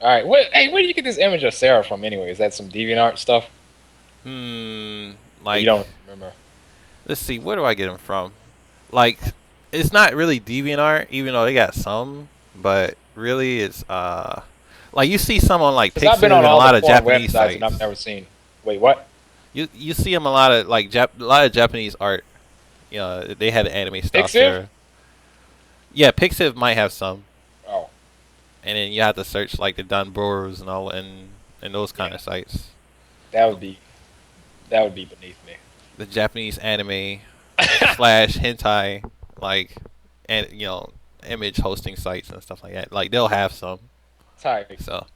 All right. Hey, where did you get this image of Sarah from anyway? Is that some DeviantArt stuff? Hmm. Or you Like, don't remember? let's see. Where do I get them from? Like, it's not really DeviantArt, even though they got some. But really, it's like you see some on like Because I've been Pixiv on and a all the lot of porn Japanese websites and I've sites. never seen. Wait, what? You see them a lot of like a lot of Japanese art. You know, they had anime stuff Pixiv? there. Yeah, Pixiv might have some, Oh, and then you have to search like the Dunbros and all and those kind yeah. of sites. That would be that would be beneath me. The Japanese anime slash hentai like and image hosting sites and stuff like that. Like they'll have some. Tight. So,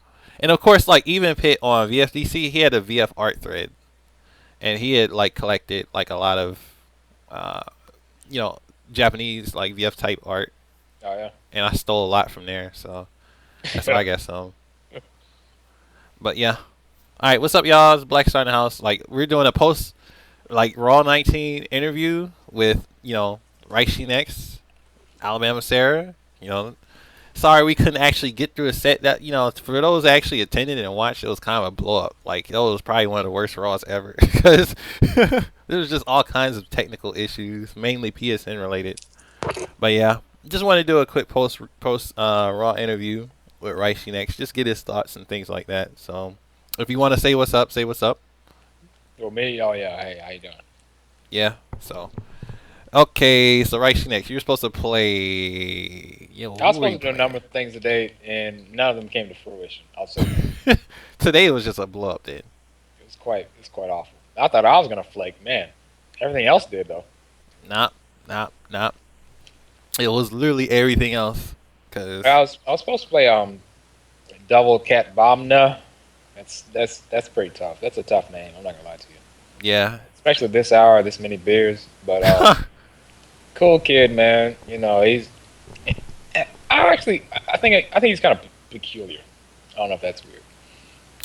and of course, like even Pitt on VFDC, he had a VF art thread, and he had like collected like a lot of, uh, you know, Japanese like VF type art, Oh and I stole a lot from there. So that's why yeah. I got some. But yeah. All right, what's up, y'all? It's Black Star in the house. Like we're doing a post like Raw 19 interview with RaishinX, Alabama Sarah. Sorry we couldn't actually get through a set that for those that actually attended and watched, it was kind of a blow up. Like it was probably one of the worst Raws ever because there was just all kinds of technical issues, mainly PSN related. But yeah, just want to do a quick post Raw interview with Ricey next. Just get his thoughts and things like that. So if you want to say what's up, say what's up. Well, me. Oh yeah. Hey, how you doing? Yeah. So okay, so Ricey next. You're supposed to play. I was Who are supposed you to do a number playing? of things today, and none of them came to fruition. I'll say that. Today was just a blow up, then. It's quite awful. I thought I was gonna flake, man. Everything else did though. Nah, nah. It was literally everything else. Cause I was supposed to play double cat bomna. That's pretty tough. That's a tough name. I'm not gonna lie to you, yeah, especially this hour, this many beers. But cool kid, man. You know I think he's kind of peculiar. I don't know if that's weird.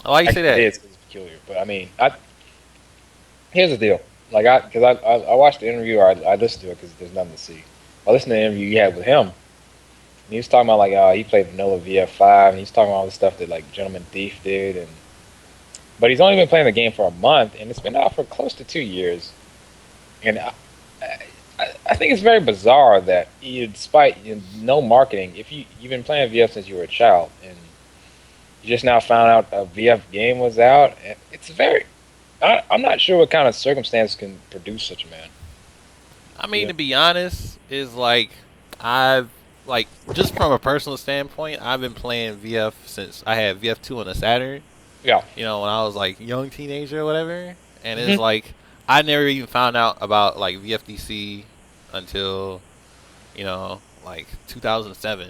why you say Actually, it that? is 'cause he's peculiar. But I mean, here's the deal. Like I watched the interview, or I listened to it because there's nothing to see. I listened to the interview you had with him. And he was talking about like he played vanilla VF5, and he's talking about all the stuff that like Gentleman Thief did, and but he's only been playing the game for a month, and it's been out for close to 2 years. And I think it's very bizarre that despite no marketing, if you've been playing VF since you were a child, and you just now found out a VF game was out, it's very. I'm not sure what kind of circumstance can produce such a man. I mean, Yeah. to be honest, is like I've like just from a personal standpoint, I've been playing VF since I had VF2 on the Saturn. Yeah. When I was like young teenager or whatever, and it's Hmm. like I never even found out about like VFDC until like 2007.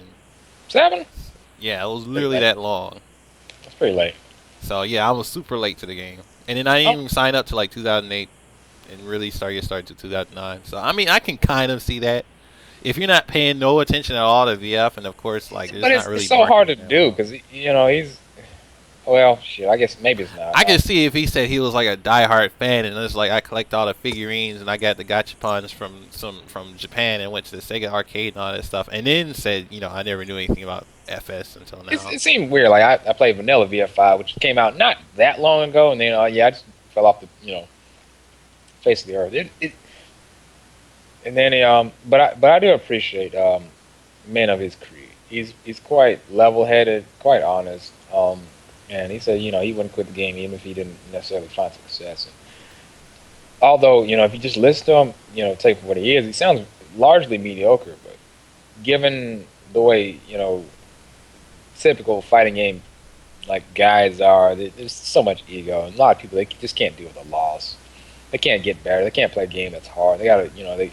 Seven. Yeah, it was Pretty literally late. that long. That's pretty late. So yeah, I was super late to the game, and then I didn't Oh, even sign up to like 2008 and really started to 2009. So I mean, I can kind of see that if you're not paying no attention at all to VF, and of course like but there's not it's really so hard to marketing that do well. because he's well shit. I guess maybe it's not. I could see if he said he was like a diehard fan and it's like I collect all the figurines and I got the gachapons from Japan and went to the Sega arcade and all that stuff, and then said I never knew anything about FS until now. It seemed weird. Like I played Vanilla VF5, which came out not that long ago, and then yeah, I just fell off the face of the earth. And then but I do appreciate men of his creed. He's quite level headed, quite honest. And he said he wouldn't quit the game even if he didn't necessarily find success. And although if you just listen to him, take him for what he is, he sounds largely mediocre. But given the way typical fighting game like guys are, there's so much ego, and a lot of people they just can't deal with a loss. They can't get better. They can't play a game that's hard. They gotta they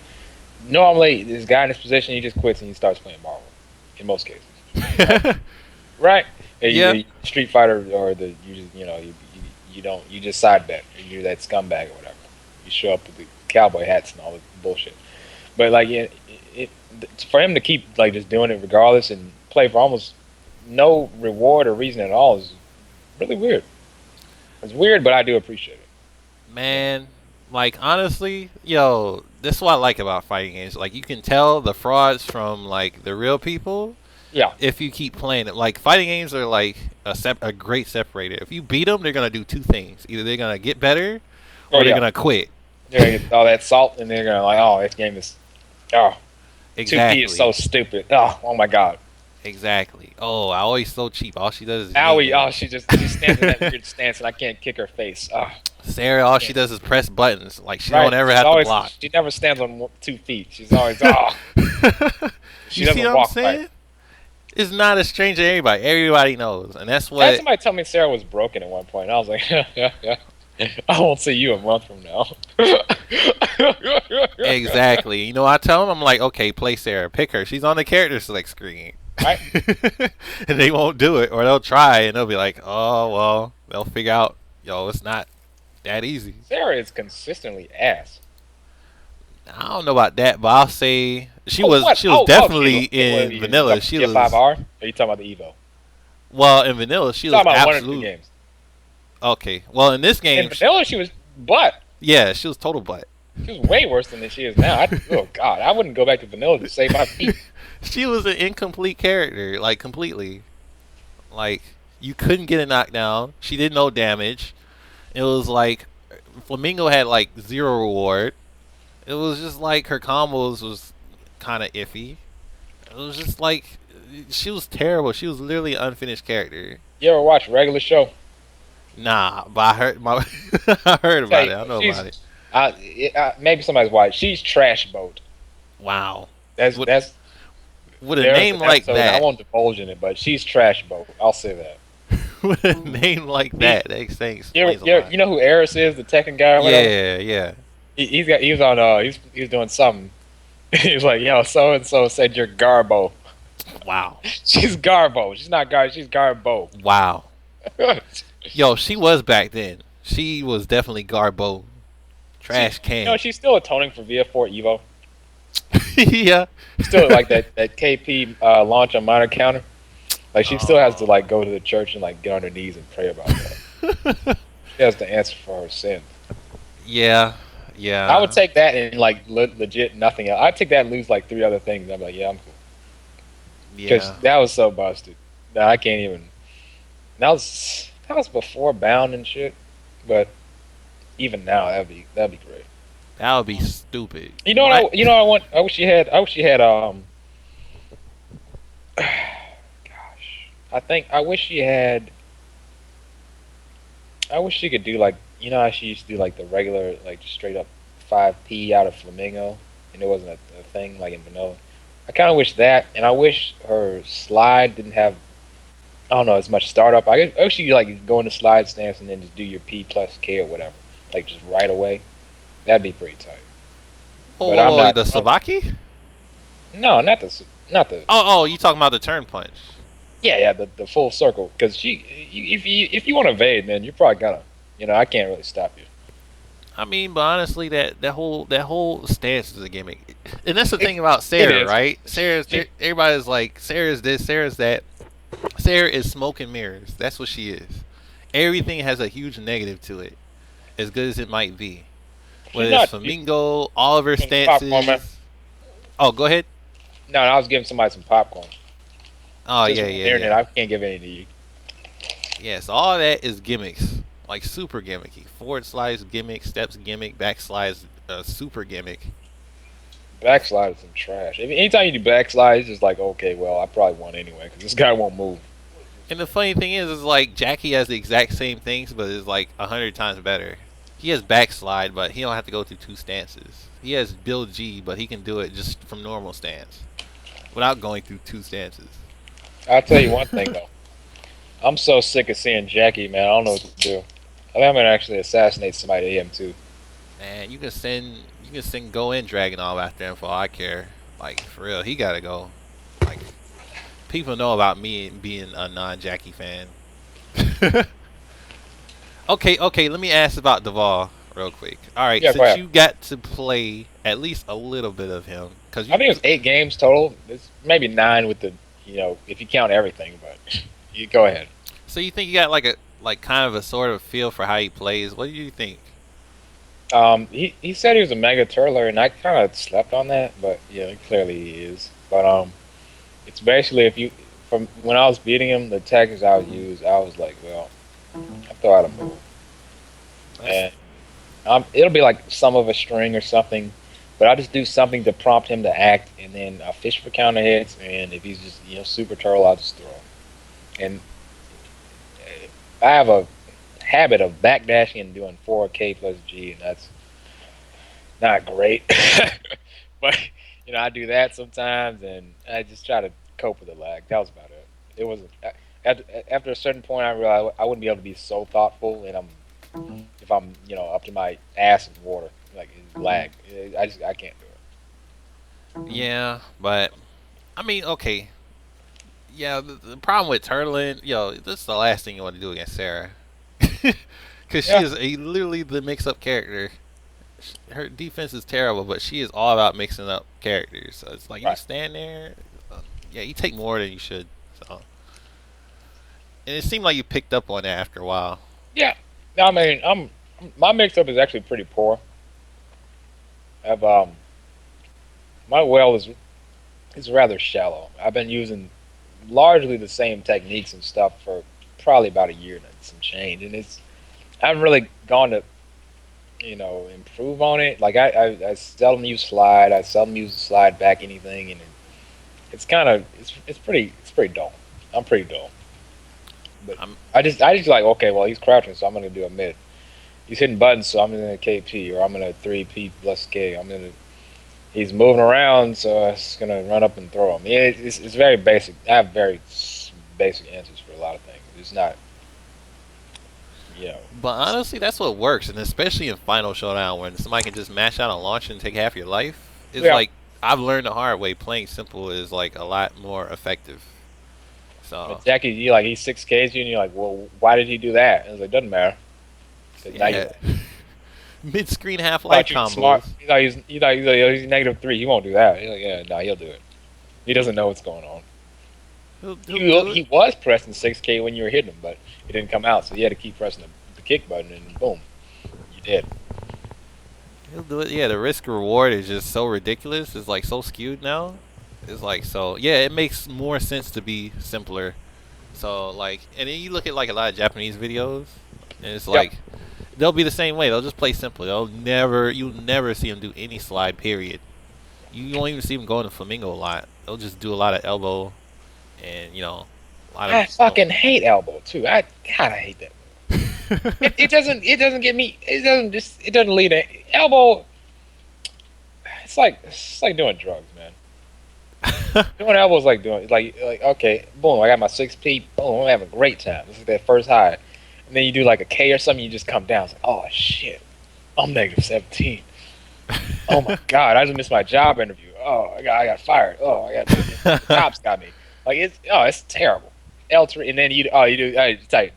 normally this guy in this position he just quits and he starts playing Marvel. In most cases, right? Right? And Yeah, Street Fighter or you just you don't you just side bet or you're that scumbag or whatever. You show up with the cowboy hats and all the bullshit. But like it for him to keep like just doing it regardless and play for almost no reward or reason at all is really weird. It's weird, but I do appreciate it. You know? man. Like honestly, this is what I like about fighting games. Like you can tell the frauds from like the real people, Yeah. if you keep playing it. Like fighting games are like a great separator. If you beat them, they're gonna do two things: either they're gonna get better, Oh or they're yeah. gonna quit. They're gonna get all that salt, and they're gonna like, oh, this game is, oh, 2P is so Exactly. stupid. Oh my god. Exactly. Oh, I always so cheap. All she does is yank Owie. Oh, them. she stands in that weird stance, and I can't kick her face. Oh, Sarah, all she can't. does is press buttons. Like she don't Right. ever She's have to always block. she never stands on 2 feet. She's always she You see doesn't what I'm walk right. saying? It's not a stranger to everybody. Everybody knows, and that's I had what. somebody tell me Sarah was broken at one point. I was like, yeah. I won't see you a month from now. Exactly. You know, I tell them, I'm like, okay, play Sarah, pick her. She's on the character select screen, Right? and they won't do it, or they'll try, and they'll be like, oh well, they'll figure out, yo, it's not that easy. Sarah is consistently ass. I don't know about that, but I'll say she Oh was what? she was Evo. definitely What are in you vanilla. talking She about was T5R? Or are you talking about the Evo? well in vanilla. She was Talking about one or two absolute games. okay. Well, in this In game, vanilla, she was butt. yeah, she was total butt. She was way worse than she is now. Oh god, I wouldn't go back to vanilla to save my feet. She was an incomplete character, like completely. Like you couldn't get a knockdown. She did no damage. It was like Flamingo had like zero reward. It was just like her combos was kind of iffy. It was just like she was terrible. She was literally an unfinished character. You ever watch regular show? Nah, but I heard my I heard Tell about you, it. I know she's about it. maybe somebody's watched. She's trash boat. Wow. With That's with a there's name an like episode. I that, won't divulge in it, but she's trash boat. I'll say that. with a name like that explains a lot. You know who Eris is, the Tekken guy or whatever? Yeah, yeah. He was on he was doing something. He was like, yo, so and so said you're Garbo. Wow. She's Garbo. She's not Gar. She's Garbo. Wow. Yo, she was back then. She was definitely Garbo. Trash can. She's still atoning for VF4 Evo. Yeah. Still like that KP launch on minor counter. Like she still has to like go to the church and like get on her knees and pray about that. She has to answer for her sin. Yeah. Yeah. I would take that and like legit nothing else. I'd take that and lose like 3 other things. I'm like, yeah, I'm cool. Because Yeah. that was so busted. That I can't even. That was before Bound and shit. But even now, that'd be great. That would be stupid. You know what? You know what I want. I wish she had. I wish she had. Gosh, I think I wish she had. I wish she could do like how she used to do like the regular like just straight up 5P out of Flamingo, and it wasn't a thing like in vanilla. I kind of wish that, and I wish her slide didn't have I don't know as much startup. I wish you like go into slide stance and then just do your P plus K or whatever, like just right away. That'd be pretty tight. Oh, But I'm not. the Savaki? No, not the. Oh, you talking about the turn punch? Yeah, the full circle. Because if you want to evade, man, you're probably gonna. I can't really stop you. I mean, but honestly, that whole stance is a gimmick, and that's the thing about Sarah, right? Everybody's like, Sarah's this, Sarah's that. Sarah is smoke and mirrors. That's what she is. Everything has a huge negative to it, as good as it might be. Whether it's Flamingo, all of her stances. Popcorn, oh, go ahead. No, I was giving somebody some popcorn. Oh, Just yeah. internet, I can't give any to you. Yeah, so all that is gimmicks. Like super gimmicky. Forward slides gimmick, steps gimmick, backslides super gimmick. Backslide is some trash. Anytime you do backslide, it's just like, okay, well, I probably won anyway because this guy won't move. And the funny thing is like Jackie has the exact same things, but it's like 100 times better. He has backslide, but he don't have to go through 2 stances. He has build G, but he can do it just from normal stance without going through 2 stances. I'll tell you one thing though. I'm so sick of seeing Jackie, man. I don't know what to do. I think I'm gonna actually assassinate somebody to him too. Man, you can send Go in Dragunov after him for all I care. Like for real, he gotta go. Like people know about me being a non-Jackie fan. Okay, let me ask about Duvall real quick. All right, Yeah, go since ahead. you got to play at least a little bit of him, because I think it was 8 games total. It's maybe 9 with the, if you count everything. But you go ahead. so you think you got like kind of a sort of feel for how he plays. What do you think? He said he was a mega turtler, and I kind of slept on that. But yeah, clearly he is. But It's basically if you from when I was beating him, the tactics I would use, I was like, well, I throw out a move, That's and it'll be like some of a string or something, but I just do something to prompt him to act, and then I fish for counter hits, and if he's just super turtle, I'll just throw him. And I have a habit of backdashing and doing 4K plus G, and that's not great. But I do that sometimes, and I just try to cope with the lag. That was about it. It was after a certain point, I realized I wouldn't be able to be so thoughtful, and if I'm up to my ass in water, like it's lag. I can't do it. yeah, but I mean, okay, yeah. The problem with turtling, this is the last thing you want to do against Sarah, because she Yeah, is literally the mix-up character. Her defense is terrible, but she is all about mixing up characters. So it's like you right. stand there, yeah, you take more than you should. So, and it seemed like you picked up on that after a while. Yeah. No, I mean, my mix up is actually pretty poor. I've My well is rather shallow. I've been using largely the same techniques and stuff for probably about a year and some change, and I haven't really gone to improve on it. Like I seldom use slide. I seldom use slide back anything, and it's kind of it's pretty dull. I'm pretty dull, but I'm I just like, okay, well, he's crouching, so I'm gonna do a mid. He's hitting buttons, so I'm gonna KP, or I'm gonna 3P plus K. He's moving around, so I'm just gonna run up and throw him. Yeah, it's very basic. I have very basic answers for a lot of things. It's not, you know, But honestly, that's what works, and especially in Final Showdown, when somebody can just mash out and launch and take half your life. It's yeah. like I've learned the hard way. Playing simple is like a lot more effective. So But Jackie, you like he's 6Ks you, and you're like, well, why did he do that? And it's like, doesn't matter, because now you yeah, mid-screen half-life thought you were smart. combos. He's -3. He won't do that. He's like, yeah, no, he'll do it. He doesn't know what's going on. He'll He do it. he was pressing 6K when you were hitting him, but it didn't come out, so you had to keep pressing the kick button, and boom, you did. He'll do it. Yeah, the risk reward is just so ridiculous. It's like so skewed now. It's like so. Yeah, it makes more sense to be simpler. So like, and then you look at like a lot of Japanese videos, and it's Yep. like they'll be the same way. They'll just play simple. You'll never see them do any slide. Period. You won't even see them go into flamingo a lot. They'll just do a lot of elbow, and a lot of I fucking hate elbow too. I hate that. It doesn't get me. It doesn't lead to elbow. It's like doing drugs, man. Doing elbows like doing like okay, boom, I got my 6P, boom, I'm having a great time. This is that first high, and then you do like a K or something, you just come down. It's like, oh shit, I'm -17. Oh my god, I just missed my job interview. Oh, I got fired. Oh, the cops got me. Like it's terrible. L3, and then you do check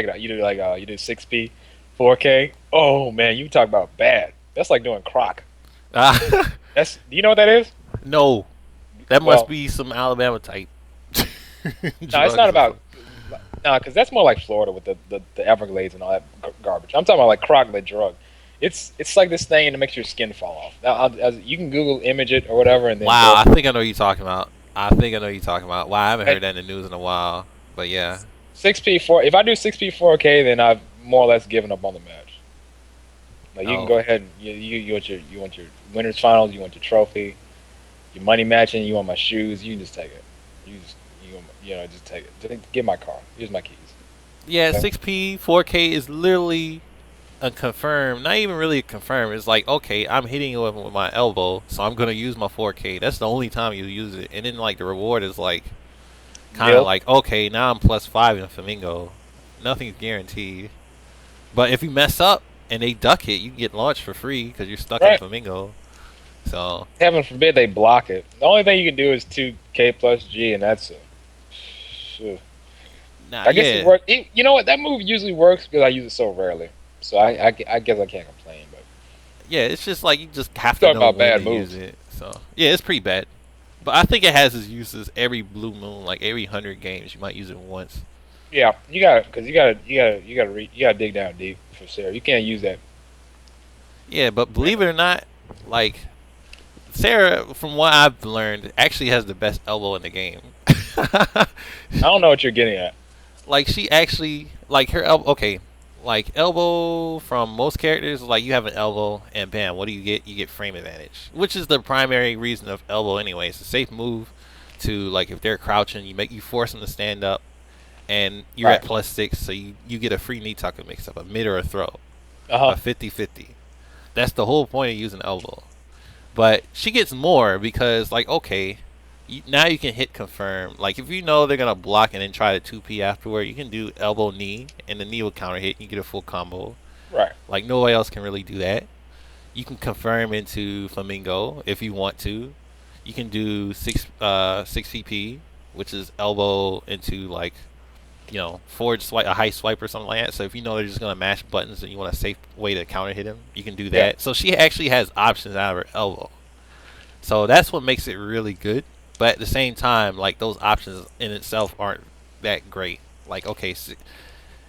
it out. You do like you do 6P, 4K. Oh man, you talk about bad. That's like doing croc. Do you know what that is? no, that must Well, be some Alabama type no, it's not drugs or about something. no, because that's more like Florida with the Everglades and all that garbage. I'm talking about like croc, the drug. It's like this thing that makes your skin fall off. Now you can Google image it or whatever, and then Wow, go. I think I know what you're talking about. I think I know what you're talking about. Wow, I haven't Hey, heard that in the news in a while. But yeah. 6P 4. If I do 6P 4K, then I've more or less given up on the match. Like you can Oh. go ahead and you want your winners finals, you want your trophy, your money matching, you want my shoes, you can just take it. Just take it. Just give my car. Here's my keys. Yeah, Okay? 6P, 4K is literally a confirmed, not even really a confirm. It's like, okay, I'm hitting you with my elbow, so I'm going to use my 4K. That's the only time you use it. And then, like, the reward is, like, kind of Nil. like, okay, now I'm +5 in Flamingo. Nothing's guaranteed. But if you mess up and they duck it, you can get launched for free because you're stuck in Right. Flamingo. So, Heaven forbid they block it. The only thing you can do is 2K plus G, and that's it. Phew. nah, I guess it yeah. worked. You know what? That move usually works because I use it so rarely. So I guess I can't complain. But Yeah, it's just like you just have to talking know about when to bad use moves. it. So, yeah, it's pretty bad. But I think it has its uses every blue moon, like every 100 games, you might use it once. Yeah, you got to because you gotta dig down deep for Sarah. You can't use that. Yeah, but believe it or not, like Sarah, from what I've learned, actually has the best elbow in the game. I don't know what you're getting at. Like she actually like her elbow. Okay, like elbow from most characters, like you have an elbow and bam, what do you get? You get frame advantage, which is the primary reason of elbow anyway. It's a safe move to like if they're crouching, you force them to stand up, and you're at Right. +6, so you get a free knee tucker mix up, a mid or a throw, Uh huh. a 50-50. That's the whole point of using elbow. But she gets more because, like, okay, now you can hit confirm. Like, if you know they're gonna block and then try to 2P afterward, you can do elbow knee, and the knee will counter hit. And you get a full combo. Right. Like nobody else can really do that. You can confirm into flamingo if you want to. You can do six PP, which is elbow into like forward swipe, a high swipe or something like that. So if you know they're just gonna mash buttons and you want a safe way to counter hit him, you can do Yeah. that. So she actually has options out of her elbow. So that's what makes it really good. But at the same time, like those options in itself aren't that great. Like okay,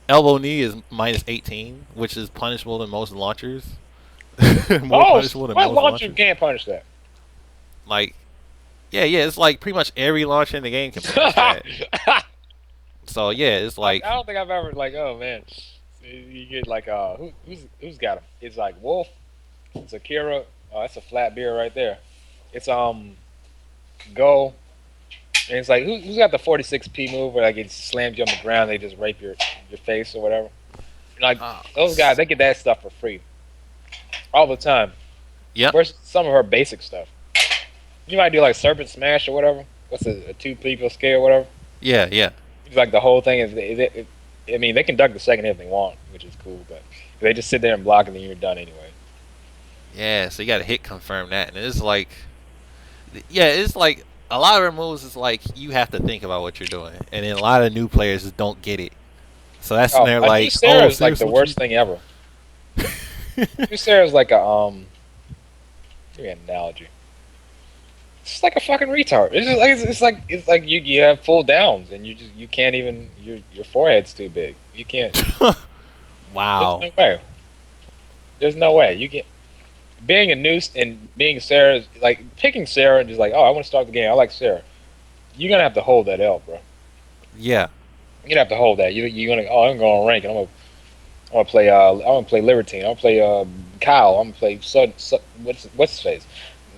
elbow knee is -18, which is punishable in most launchers. More Oh, punishable than what most launcher launchers. can't punish that? Like yeah, it's like pretty much every launcher in the game can punish that. So yeah, it's I like don't think I've ever like. Oh man, you get like who's got him? It's like Wolf. It's Akira. Oh, that's a flat beer right there. It's Go. And it's like who's got the 46p move where like it slams you on the ground, they just rape your face or whatever. Like uh, those guys, they get that stuff for free all the time. yep, Versus some of her basic stuff. You might do like Serpent Smash or whatever. What's a 2 people scale or whatever. yeah. It's like the whole thing I mean, they can duck the second hit if they want, which is cool, but they just sit there and block and then you're done anyway. Yeah, so you got to hit confirm that, and it's like, yeah, it's like a lot of her moves is like you have to think about what you're doing, and then a lot of new players just don't get it. So that's when Oh, they're a new like, Sarah "Oh, is like the seriously, what worst thing ever. you?" New Sarah is like a give me an analogy. It's just like a fucking retard. It's like you have full downs and you can't even your forehead's too big. You can't. There's Wow. no way. There's no way you can. Being a noose and being Sarah, like picking Sarah and just like, oh, I want to start the game. I like Sarah. You're gonna have to hold that L, bro. Yeah. You're gonna have to hold that. You're gonna, oh, I'm going to rank and I'm gonna play. I'm gonna play Libertine. I'm gonna play Kyle. I'm gonna play what's his face?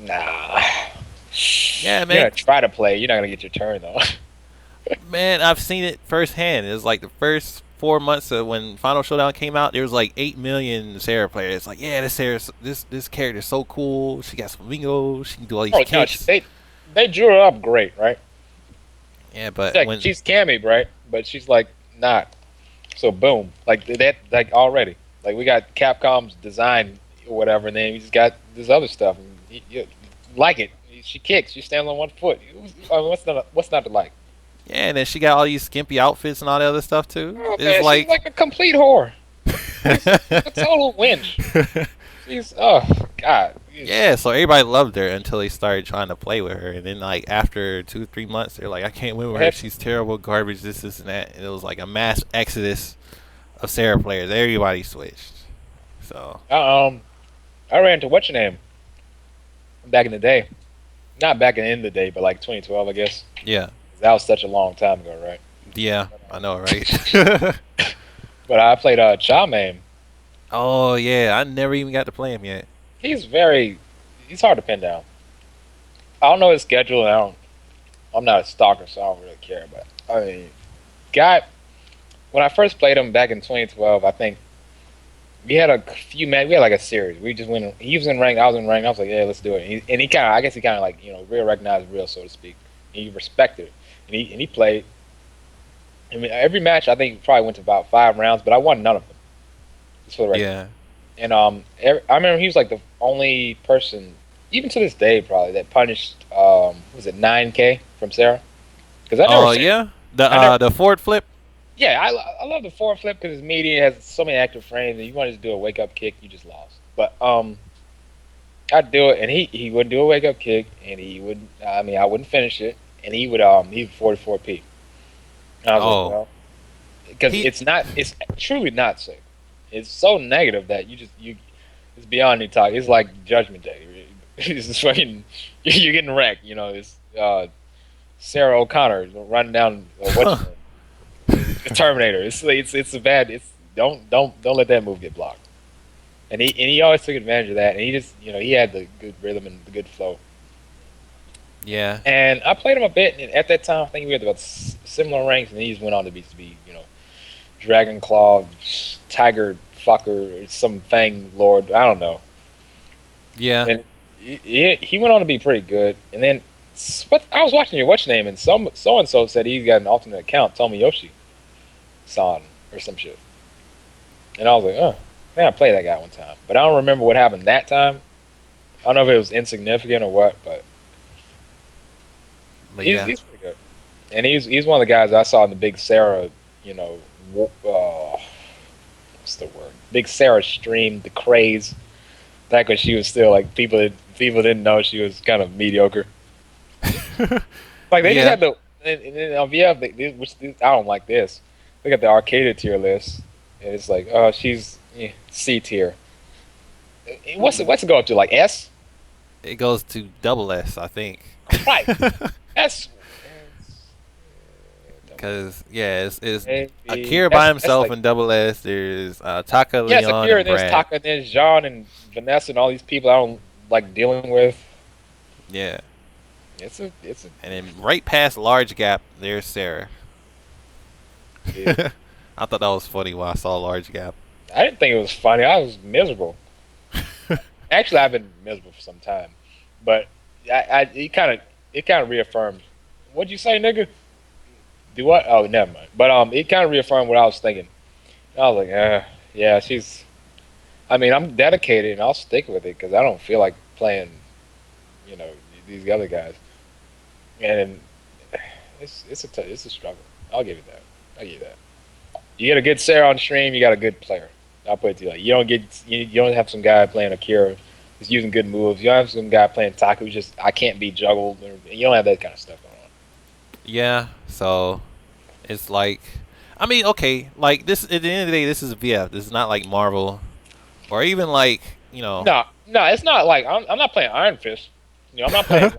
Nah. Yeah, You're man. gonna try to play. You're not gonna get your turn though. Man, I've seen it firsthand. It's like the first 4 months of when Final Showdown came out, there was like 8 million Sarah players. It's like, yeah, this character is so cool. She got flamingos. She can do all these Oh no, kicks. they drew her up great, right? Yeah, It's but like when she's Cammy, right? But she's like not. So boom, like that, like already, like we got Capcom's design or whatever, and then you just got this other stuff. And you like it? She kicks. She stands on one foot. I mean, what's not to like? yeah, and then she got all these skimpy outfits and all the other stuff too. Oh It's man, she's like like a complete whore. She's a total wench. She's oh god. yeah, so everybody loved her until they started trying to play with her, and then like after 2 3 months, they're like, I can't win with her. She's terrible, garbage, this, and that. And it was like a mass exodus of Sarah players. Everybody switched. So I ran into what's your name back in the day. Not back in the day, but like 2012, I guess. yeah, That was such a long time ago, right? yeah, I know, right? But I played Chow Mein. Oh yeah, I never even got to play him yet. He's very, he's hard to pin down. I don't know his schedule, and I'm not a stalker, so I don't really care. But I mean, guy, when I first played him back in 2012, I think we had a few matches. We had like a series. We just went. He was in rank. I was in rank. I was like, yeah, let's do it. And he kind of, I guess he kind of like real recognized real, so to speak. And he respected it, and he played. I mean, every match I think probably went to about 5 rounds, but I won none of them. Just for the record. Yeah. And I remember he was like the only person, even to this day, probably that punished. Was it 9K from Sarah? Because I never. Oh yeah, I never. the forward flip. Yeah, I love the forward flip because his media has so many active frames, and you want to just do a wake up kick, you just lost. But I'd do it, and he wouldn't do a wake up kick, and he would. I mean, I wouldn't finish it, and he 44p. And I was like, Oh, well, because he. it's truly not safe. It's so negative that you it's beyond any talk. It's like Judgment Day. It's just fucking you're getting wrecked. You know, it's Sarah O'Connor running down what you the Terminator. It's a bad. It's don't let that move get blocked. And he always took advantage of that. And he just he had the good rhythm and the good flow. Yeah. And I played him a bit. And at that time, I think we had about similar ranks. And he just went on to be Dragon Claw, Tiger Fucker, or some Fang Lord. I don't know. Yeah. And he went on to be pretty good. And then but I was watching your what's name, and so and so said he's got an alternate account, Tomoyoshi San or some shit. And I was like, oh, man, I played that guy one time, but I don't remember what happened that time. I don't know if it was insignificant or what, but But he's yeah. he's pretty good. And he's one of the guys I saw in the Big Sarah, you know, what's the word? Big Sarah stream, the craze back when she was still like people didn't know she was kind of mediocre. Like they just Yeah. had the and on VF, I don't like this. Look at the arcaded tier list, and it's like, oh, she's C tier. What's it go up to? Like S? It goes to double S, I think. Right. S. Because yeah, it's A B. Akira by That's himself like in double S. There's Taka, yes, Leon, Akira. and There's Brad. Taka. There's Jean and Vanessa and all these people I don't like dealing with. Yeah. It's a And then right past large gap, there's Sarah. yeah. I thought that was funny when I saw large gap. I didn't think it was funny. I was miserable. Actually, I've been miserable for some time, but it kind of reaffirmed. What'd you say, nigga? Do what? Oh, never mind. But it kind of reaffirmed what I was thinking. I was like, yeah, she's. I mean, I'm dedicated and I'll stick with it because I don't feel like playing, you know, these other guys. And it's a struggle. I'll give you that. I'll give you that. You get a good Sarah on stream, you got a good player. I'll put it to you like you don't have some guy playing Akira who's using good moves. You don't have some guy playing Taku who's just I can't be juggled. You don't have that kind of stuff going on. Yeah, so it's like, I mean, okay, like this at the end of the day, this is VF. This is not like Marvel or even like No, no, it's not like I'm not playing Iron Fist. I'm not playing.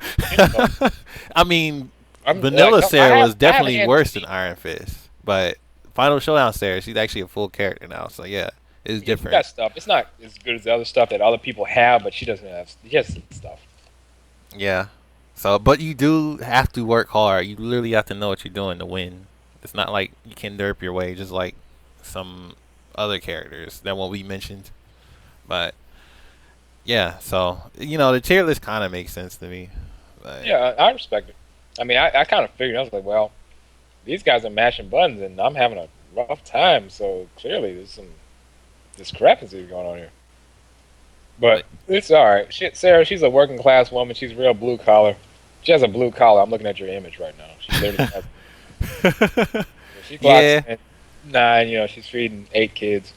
I mean, I'm like Vanilla Sarah was I have definitely hands and worse than feet. Iron Fist, but Final Showdown Sarah, she's actually a full character now. So yeah, it's Yeah, she different. got stuff. It's not as good as the other stuff that other people have, but she doesn't have. She has some stuff. Yeah. So, but you do have to work hard. You literally have to know what you're doing to win. It's not like you can derp your way, just like some other characters that won't be mentioned. But yeah, so the tier list kind of makes sense to me. But Yeah, I respect it. I mean, I kind of figured. I was like, well, these guys are mashing buttons, and I'm having a rough time. So clearly, there's some discrepancies going on here. But but it's all right. Shit, Sarah, she's a working class woman. She's real blue collar. She has a blue collar. I'm looking at your image right now. She literally has. She clocks yeah, in 9. She's feeding 8 kids.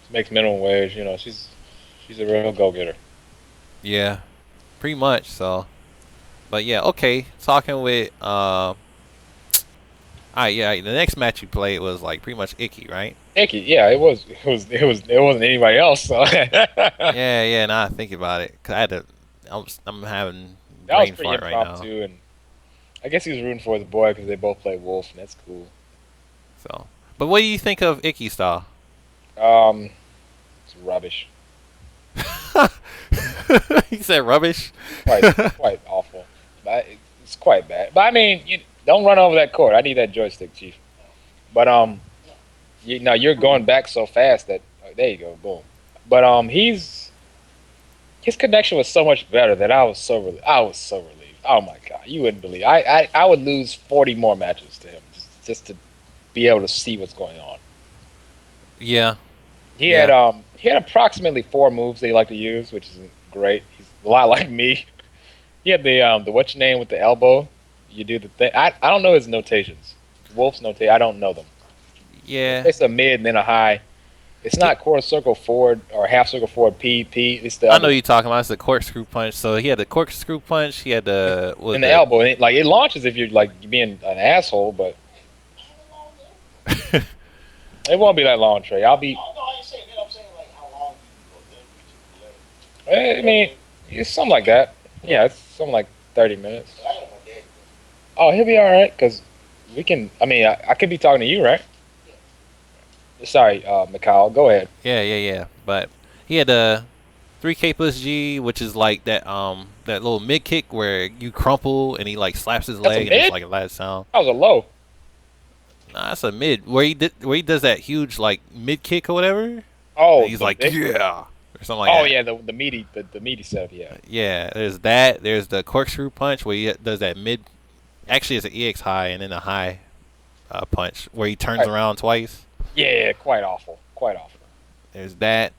She makes minimum wage. She's a real go getter. yeah, pretty much. So, but yeah, okay. Talking with alright, yeah. The next match you played was like pretty much icky, right? Icky, yeah, it wasn't anybody else. So that Yeah, yeah. Now I think about it, cause I'm having was brain pretty fart right now. impromptu, and I guess he was rooting for the boy because they both play Wolf, and that's cool. So, but what do you think of Icky style? Um, it's rubbish. He said rubbish. Quite awful. But it's quite bad. But I mean, you don't run over that court. I need that joystick, Chief. But you're going back so fast that there you go, boom. But his connection was so much better that I was so relieved. I was so relieved. Oh my god, you wouldn't believe. I would lose 40 more matches to him just to be able to see what's going on. Yeah, He had yeah. he had approximately 4 moves that he liked to use, which is great. He's a lot like me. He had the what's your name with the elbow. You do the thing. I don't know his notations. Wolf's notation. I don't know them. Yeah. It's a mid and then a high. It's He, not quarter circle forward or half circle forward P P. It's the I other know one. you talking about. It's the corkscrew punch. So he had the corkscrew punch. He had the what was And the the elbow. And it launches if you're like being an asshole, but it won't be that long, Trey. I'll be. Oh no, I ain't saying that. I'm saying like how long you go there. I mean, It's something like that. Yeah, it's something like 30 minutes. Oh, he'll be all right because we can. I mean, I could be talking to you, right? Sorry, Mikhail. Go ahead. Yeah, yeah, yeah. But he had a 3K plus G, which is like that little mid kick where you crumple and he like slaps his That's a leg and it's mid. like a loud sound. That was a low. Nah, that's a mid where he does that huge like mid kick or whatever. And Oh, he's the like big. yeah or something like Oh that. yeah, the meaty setup. Yeah. Yeah, there's that. There's the corkscrew punch where he does that mid. Actually, it's an EX high and then a high punch where he turns Quite, around twice. yeah, quite awful. Quite awful. There's that,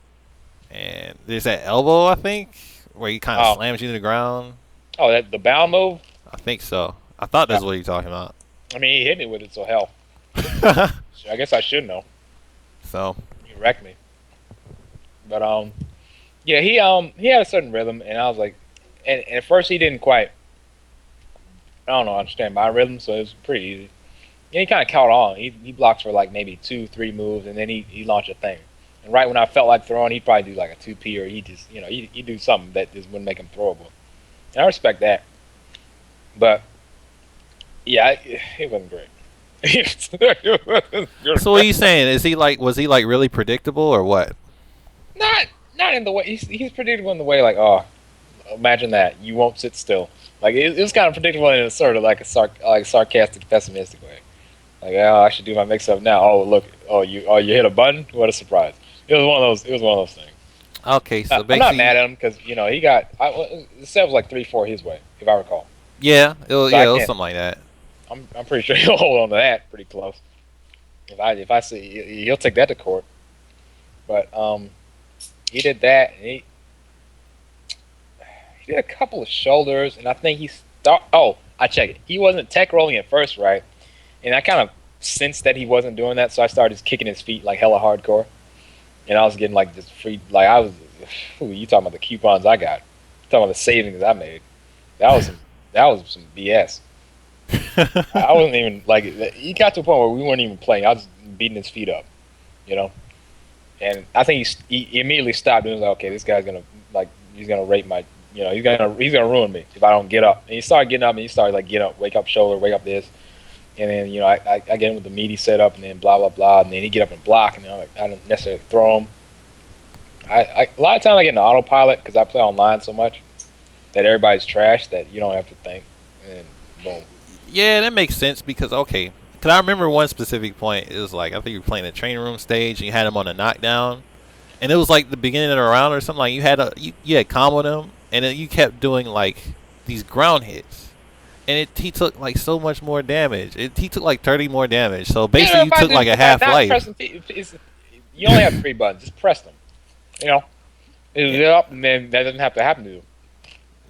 and there's that elbow I think where he kind of Oh, slams you to the ground. oh, that the bound move. I think so. I thought Yeah. that's what you're talking about. I mean, he hit me with it, so hell. So I guess I should know. So He wrecked me. But yeah, he had a certain rhythm, and I was like, and at first he didn't quite. I don't know, understand my rhythm, so it was pretty easy. And he kind of caught on. He blocks for like maybe 2, 3 moves, and then he launched a thing. And right when I felt like throwing, he'd probably do like a 2P, or he just he do something that just wouldn't make him throwable. And I respect that. But yeah, it wasn't great. It wasn't so what are great. you saying? Is he like was he like really predictable or what? Not not in the way he's predictable in the way like, oh, imagine that you won't sit still. Like it was kind of predictable in a sort of like like sarcastic, pessimistic way. Like, oh, I should do my mix up now. Oh, look, you hit a button. What a surprise! It was one of those. It was one of those things. Okay, so I'm not basically, mad at him because he got. The set was like 3-4 his way, if I recall. So I it was can't. something like that. I'm pretty sure he'll hold on to that pretty close. If I see he'll take that to court. But he did that, and he did a couple of shoulders, and I think he start. Oh, I checked it. He wasn't tech rolling at first, right? And I kind of sensed that he wasn't doing that, so I started just kicking his feet like hella hardcore, and I was getting like this free. Like I was, you talking about the coupons I got? Talking about the savings I made? That was some BS. I wasn't even like he got to a point where we weren't even playing. I was beating his feet up, you know. And I think he immediately stopped and was like, okay, this guy's gonna like he's gonna rape my, he's gonna ruin me if I don't get up. And he started getting up and he started like get up, wake up shoulder, wake up this, and then I get him with the meaty setup and then blah blah blah, and then he get up and block, and then I don't necessarily throw him. A lot of times I get an autopilot because I play online so much that everybody's trash that you don't have to think, and boom. Yeah, that makes sense because okay, because I remember one specific point. It was like I think you were playing a training room stage and you had him on a knockdown, and it was like the beginning of the round or something. Like you had comboed him, and then you kept doing like these ground hits, and he took like so much more damage. He took like 30 more damage. So basically, you took like a If I half not life. pressing, you only have 3 buttons. Just press them. You know, Yeah, it's up, and then that doesn't have to happen to you.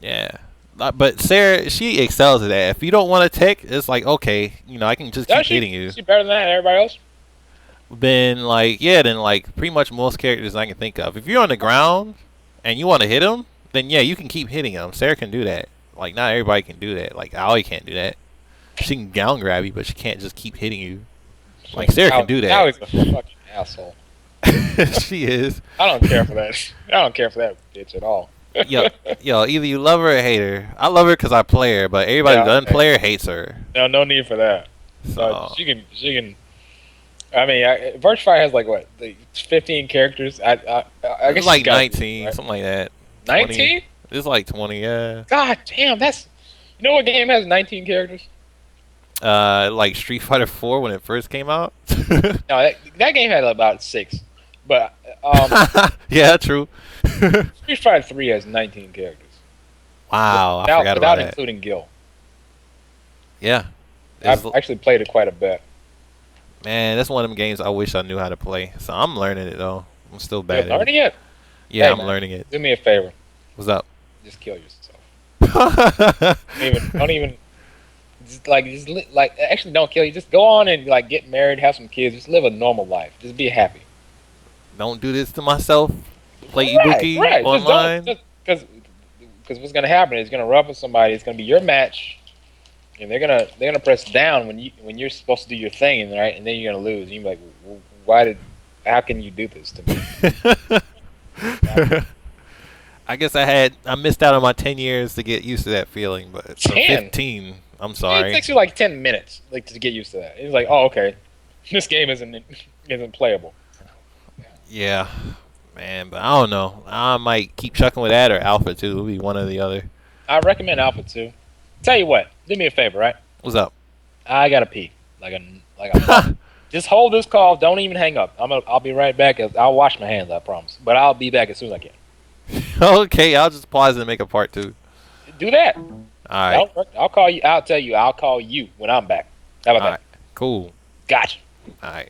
yeah. But Sarah, she excels at that. If you don't want to tech, it's like okay, I can just keep Does she? hitting you. Is she better than that? Everybody else? Then like pretty much most characters I can think of. If you're on the ground and you want to hit him, then yeah, you can keep hitting him. Sarah can do that. Like not everybody can do that. Like Aoi can't do that. She can down grab you, but she can't just keep hitting you. Like Sarah can do Now that. he's a fucking asshole. She is. I don't care for that. I don't care for that bitch at all. Yo, yo, either you love her or hate her. I love her because I play her, but everybody who Yeah, doesn't okay. play her hates her. No need for that. So She can. I mean, Virtuefire has like what, 15 characters. I guess it's like she's got 19, right? something like that. 19. It's like 20, yeah. God damn, that's. You know what game has 19 characters? Like Street Fighter 4 when it first came out. No, that game had about 6, but Yeah, true. Street Fighter 3 has 19 characters. Wow, I Without, forgot without about that. including Gil. Yeah, I've actually played it quite a bit. man, that's one of them games I wish I knew how to play. So I'm learning it though. I'm still You're bad at it. learning it? Yeah, Hey, I'm man, learning it. do me a favor. What's up? Just kill yourself. Don't even. Actually, don't kill you. Just go on and like get married, have some kids, just live a normal life. Just be happy. Don't do this to myself. Play Right, Ibuki right. online. Just don't, because what's gonna happen is gonna rub with somebody. It's gonna be your match, and they're gonna press down when you're supposed to do your thing, and right, and then you're gonna lose. And you're like, How can you do this to me? I guess I missed out on my 10 years to get used to that feeling, but for 10. 15, I'm It sorry. takes you like 10 minutes, like to get used to that. It's like, oh, okay, this game isn't playable. Yeah, man, but I don't know. I might keep chucking with that or Alpha 2. It'll be one or the other. I recommend Alpha 2. Tell you what, do me a favor, right? What's up? I gotta pee, like a pump. Just hold this call. Don't even hang up. I'll be right back. I'll wash my hands. I promise. But I'll be back as soon as I can. Okay, I'll just pause and make a part 2. Do that. All right. I'll call you. I'll tell you. I'll call you when I'm back. How about All that? right. Cool. Gotcha. All right.